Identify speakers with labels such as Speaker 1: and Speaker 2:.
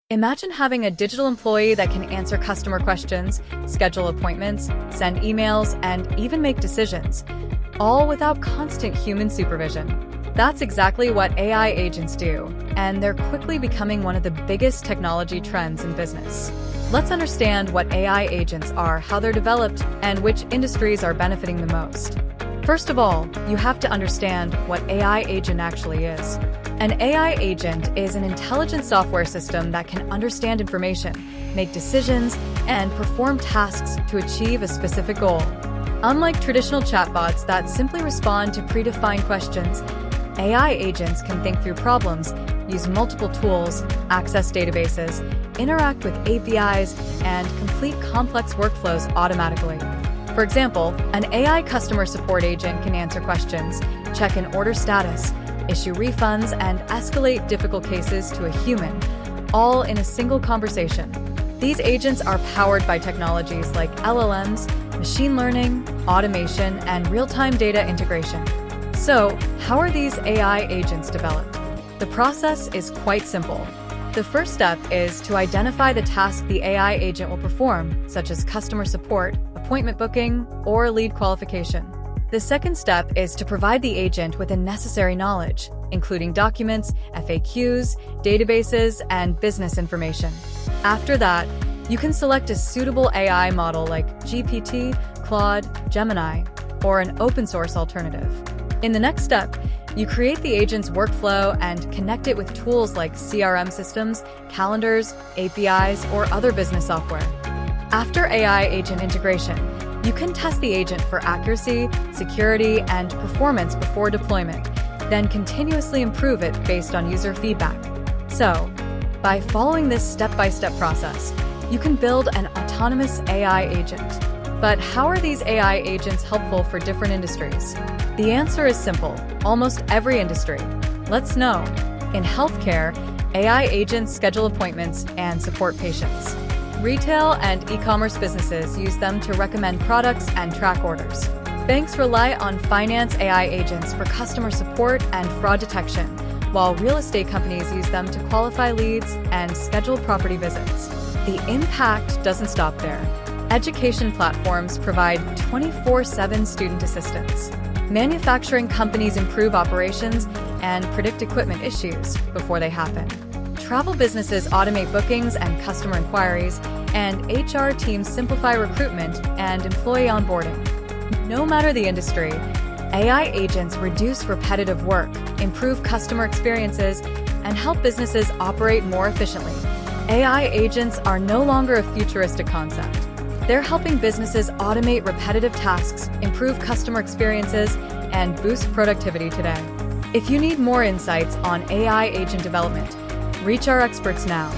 Speaker 1: Imagine having a digital employee that can answer customer questions, schedule appointments, send emails, and even make decisions, all without constant human supervision. That's exactly what AI agents do, and they're quickly becoming one of the biggest technology trends in business. Let's understand what AI agents are, how they're developed, and which industries are benefiting the most. First of all, you have to understand what AI agent actually is. An AI agent is an intelligent software system that can understand information, make decisions, and perform tasks to achieve a specific goal. Unlike traditional chatbots that simply respond to predefined questions, AI agents can think through problems, use multiple tools, access databases, interact with APIs, and complete complex workflows automatically. For example, an AI customer support agent can answer questions, check an order status, issue refunds, and escalate difficult cases to a human, all in a single conversation. These agents are powered by technologies like LLMs, machine learning, automation, and real-time data integration. So, how are these AI agents developed? The process is quite simple. The first step is to identify the task the AI agent will perform, such as customer support, appointment booking, or lead qualification. The second step is to provide the agent with the necessary knowledge, including documents, FAQs, databases, and business information. After that, you can select a suitable AI model like GPT, Claude, Gemini, or an open-source alternative. In the next step, you create the agent's workflow and connect it with tools like CRM systems, calendars, APIs, or other business software. After AI agent integration, you can test the agent for accuracy, security, and performance before deployment, then continuously improve it based on user feedback. So, by following this step-by-step process, you can build an autonomous AI agent. But how are these AI agents helpful for different industries? The answer is simple: almost every industry. Let's know. In healthcare, AI agents schedule appointments and support patients. Retail and e-commerce businesses use them to recommend products and track orders. Banks rely on finance AI agents for customer support and fraud detection, while real estate companies use them to qualify leads and schedule property visits. The impact doesn't stop there. Education platforms provide 24/7 student assistance. Manufacturing companies improve operations and predict equipment issues before they happen. Travel businesses automate bookings and customer inquiries, and HR teams simplify recruitment and employee onboarding. No matter the industry, AI agents reduce repetitive work, improve customer experiences, and help businesses operate more efficiently. AI agents are no longer a futuristic concept. They're helping businesses automate repetitive tasks, improve customer experiences, and boost productivity today. If you need more insights on AI agent development, reach our experts now.